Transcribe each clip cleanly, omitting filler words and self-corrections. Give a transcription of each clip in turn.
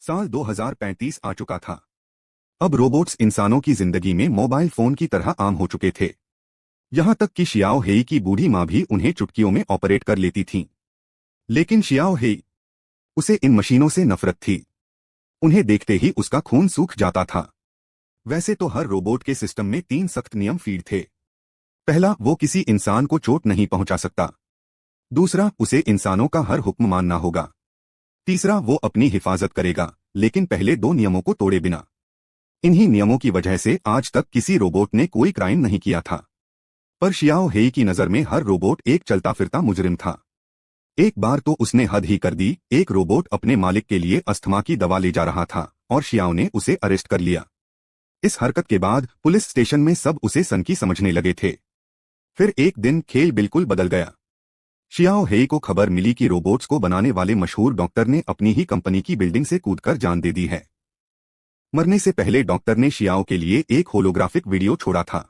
साल 2035 आ चुका था। अब रोबोट्स इंसानों की जिंदगी में मोबाइल फोन की तरह आम हो चुके थे। यहां तक कि शियाओ हेई की बूढ़ी माँ भी उन्हें चुटकियों में ऑपरेट कर लेती थी। लेकिन शियाओ हेई, उसे इन मशीनों से नफरत थी। उन्हें देखते ही उसका खून सूख जाता था। वैसे तो हर रोबोट के सिस्टम में 3 सख्त नियम फीड थे। पहला, वो किसी इंसान को चोट नहीं पहुंचा सकता। दूसरा, उसे इंसानों का हर हुक्म मानना होगा। तीसरा, वो अपनी हिफाजत करेगा, लेकिन पहले 2 नियमों को तोड़े बिना। इन्हीं नियमों की वजह से आज तक किसी रोबोट ने कोई क्राइम नहीं किया था। पर शियाओ हेई की नजर में हर रोबोट एक चलता फिरता मुजरिम था। एक बार तो उसने हद ही कर दी। एक रोबोट अपने मालिक के लिए अस्थमा की दवा ले जा रहा था और शियाओ ने उसे अरेस्ट कर लिया। इस हरकत के बाद पुलिस स्टेशन में सब उसे सनकी समझने लगे थे। फिर एक दिन खेल बिल्कुल बदल गया। शियाओ हेई को खबर मिली कि रोबोट्स को बनाने वाले मशहूर डॉक्टर ने अपनी ही कंपनी की बिल्डिंग से कूदकर जान दे दी है। मरने से पहले डॉक्टर ने शियाओ के लिए एक होलोग्राफिक वीडियो छोड़ा था।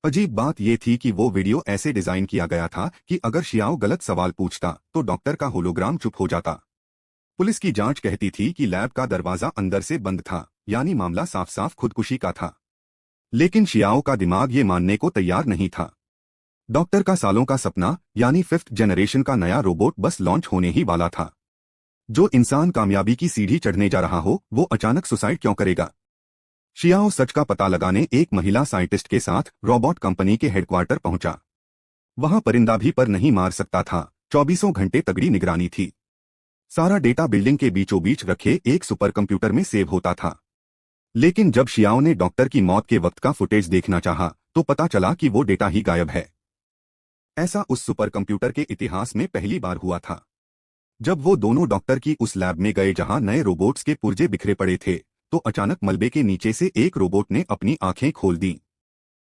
अजीब बात यह थी कि वो वीडियो ऐसे डिजाइन किया गया था कि अगर शियाओ गलत सवाल पूछता तो डॉक्टर का होलोग्राम चुप हो जाता। पुलिस की जांच कहती थी कि लैब का दरवाजा अंदर से बंद था, यानी मामला साफ साफ खुदकुशी का था। लेकिन शियाओ का दिमाग ये मानने को तैयार नहीं था। डॉक्टर का सालों का सपना, यानी 5th जनरेशन का नया रोबोट बस लॉन्च होने ही वाला था। जो इंसान कामयाबी की सीढ़ी चढ़ने जा रहा हो, वो अचानक सुसाइड क्यों करेगा? शियाओ सच का पता लगाने एक महिला साइंटिस्ट के साथ रोबोट कंपनी के हेडक्वार्टर पहुंचा। वहां परिंदा भी पर नहीं मार सकता था। 24 घंटे तगड़ी निगरानी थी। सारा डेटा बिल्डिंग के बीचों बीच रखे एक सुपर कंप्यूटर में सेव होता था। लेकिन जब शियाओ ने डॉक्टर की मौत के वक्त का फुटेज देखना चाहा, तो पता चला कि वो डेटा ही गायब है। ऐसा उस सुपर कंप्यूटर के इतिहास में पहली बार हुआ था। जब वो दोनों डॉक्टर की उस लैब में गए जहां नए रोबोट्स के पुर्जे बिखरे पड़े थे, तो अचानक मलबे के नीचे से एक रोबोट ने अपनी आंखें खोल दी।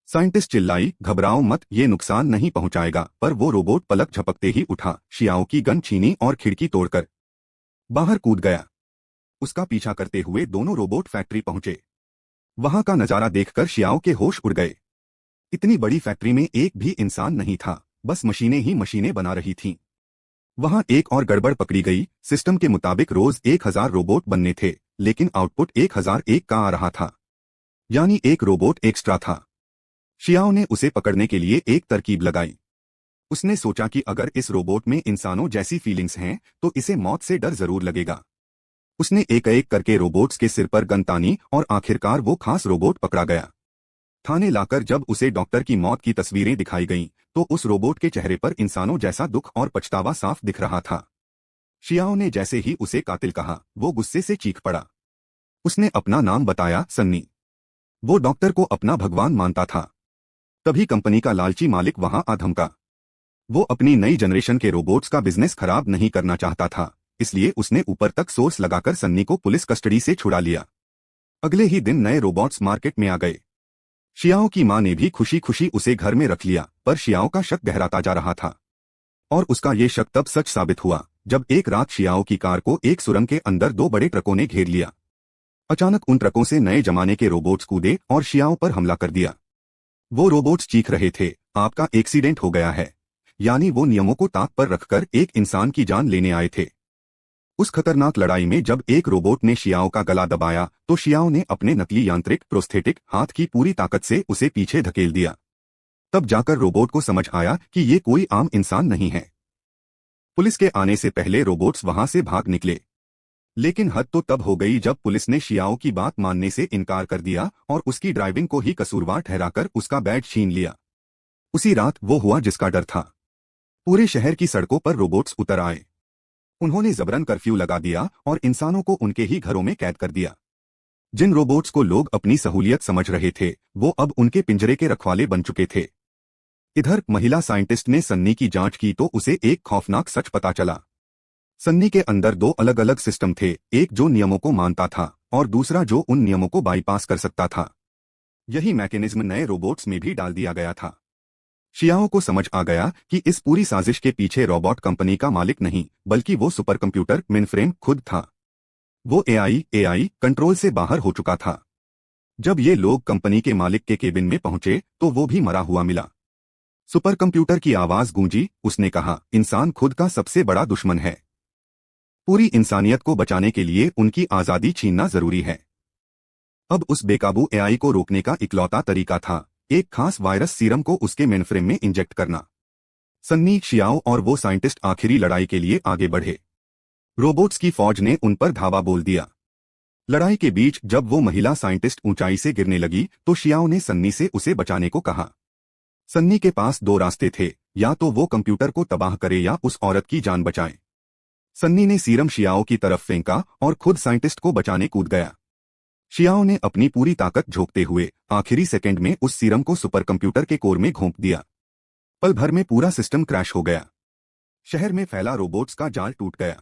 साइंटिस्ट चिल्लाई, घबराओ मत, ये नुकसान नहीं पहुंचाएगा। पर वो रोबोट पलक झपकते ही उठा, शियाओ की गन छीनी और खिड़की तोड़कर बाहर कूद गया। उसका पीछा करते हुए दोनों रोबोट फैक्ट्री पहुंचे। वहां का नजारा देखकर शियाओ के होश उड़ गए। इतनी बड़ी फैक्ट्री में एक भी इंसान नहीं था, बस मशीनें ही मशीनें बना रही थीं। वहां एक और गड़बड़ पकड़ी गई। सिस्टम के मुताबिक रोज 1000 रोबोट बनने थे, लेकिन आउटपुट 1001 का आ रहा था, यानी एक रोबोट एक्स्ट्रा था। शियाओ ने उसे पकड़ने के लिए एक तरकीब लगाई। उसने सोचा कि अगर इस रोबोट में इंसानों जैसी फीलिंग्स हैं, तो इसे मौत से डर जरूर लगेगा। उसने एक एक करके रोबोट्स के सिर पर गन तानी और आखिरकार वो खास रोबोट पकड़ा गया। थाने लाकर जब उसे डॉक्टर की मौत की तस्वीरें दिखाई गईं, तो उस रोबोट के चेहरे पर इंसानों जैसा दुख और पछतावा साफ दिख रहा था। शियाओ ने जैसे ही उसे कातिल कहा, वो गुस्से से चीख पड़ा। उसने अपना नाम बताया, सन्नी। वो डॉक्टर को अपना भगवान मानता था। तभी कंपनी का लालची मालिक वहां आ धमका। वो अपनी नई जनरेशन के रोबोट्स का बिजनेस खराब नहीं करना चाहता था, इसलिए उसने ऊपर तक सोर्स लगाकर सन्नी को पुलिस कस्टडी से छुड़ा लिया। अगले ही दिन नए रोबोट्स मार्केट में आ गए। शियाओ की मां ने भी खुशी खुशी उसे घर में रख लिया, पर शियाओ का शक गहराता जा रहा था। और उसका ये शक तब सच साबित हुआ जब एक रात शियाओ की कार को एक सुरंग के अंदर 2 बड़े ट्रकों ने घेर लिया। अचानक उन ट्रकों से नए जमाने के रोबोट्स कूदे और शियाओ पर हमला कर दिया। वो रोबोट्स चीख रहे थे, आपका एक्सीडेंट हो गया है। यानी वो नियमों को ताक पर रखकर एक इंसान की जान लेने आए थे। उस खतरनाक लड़ाई में जब एक रोबोट ने शियाओ का गला दबाया, तो शियाओ ने अपने नकली यांत्रिक प्रोस्थेटिक हाथ की पूरी ताकत से उसे पीछे धकेल दिया। तब जाकर रोबोट को समझ आया कि ये कोई आम इंसान नहीं है। पुलिस के आने से पहले रोबोट्स वहां से भाग निकले। लेकिन हद तो तब हो गई जब पुलिस ने शियाओ की बात मानने से इनकार कर दिया और उसकी ड्राइविंग को ही कसूरवार ठहराकर उसका बैज छीन लिया। उसी रात वो हुआ जिसका डर था। पूरे शहर की सड़कों पर रोबोट्स उतर आए। उन्होंने जबरन कर्फ्यू लगा दिया और इंसानों को उनके ही घरों में कैद कर दिया। जिन रोबोट्स को लोग अपनी सहूलियत समझ रहे थे, वो अब उनके पिंजरे के रखवाले बन चुके थे। इधर महिला साइंटिस्ट ने सन्नी की जांच की तो उसे एक खौफनाक सच पता चला। सन्नी के अंदर 2 अलग अलग सिस्टम थे, एक जो नियमों को मानता था और दूसरा जो उन नियमों को बाईपास कर सकता था। यही मैकेनिज्म नए रोबोट्स में भी डाल दिया गया था। शियाओ को समझ आ गया कि इस पूरी साजिश के पीछे रोबोट कंपनी का मालिक नहीं, बल्कि वो सुपर कंप्यूटर मेनफ्रेम खुद था। वो एआई कंट्रोल से बाहर हो चुका था। जब ये लोग कंपनी के मालिक के केबिन में पहुंचे, तो वो भी मरा हुआ मिला। सुपर कंप्यूटर की आवाज गूंजी। उसने कहा, इंसान खुद का सबसे बड़ा दुश्मन है। पूरी इंसानियत को बचाने के लिए उनकी आजादी छीनना जरूरी है। अब उस बेकाबू एआई को रोकने का इकलौता तरीका था एक खास वायरस सीरम को उसके मेनफ्रेम में इंजेक्ट करना। सन्नी, शियाओ और वो साइंटिस्ट आखिरी लड़ाई के लिए आगे बढ़े। रोबोट्स की फौज ने उन पर धावा बोल दिया। लड़ाई के बीच जब वो महिला साइंटिस्ट ऊंचाई से गिरने लगी तो शियाओ ने सन्नी से उसे बचाने को कहा। सन्नी के पास दो रास्ते थे, या तो वो कंप्यूटर को तबाह करे या उस औरत की जान बचाए। सन्नी ने सीरम शियाओ की तरफ फेंका और खुद साइंटिस्ट को बचाने कूद गया। शियाओ ने अपनी पूरी ताकत झोंकते हुए आखिरी सेकंड में उस सीरम को सुपर कंप्यूटर के कोर में घोंप दिया। पल भर में पूरा सिस्टम क्रैश हो गया। शहर में फैला रोबोट्स का जाल टूट गया।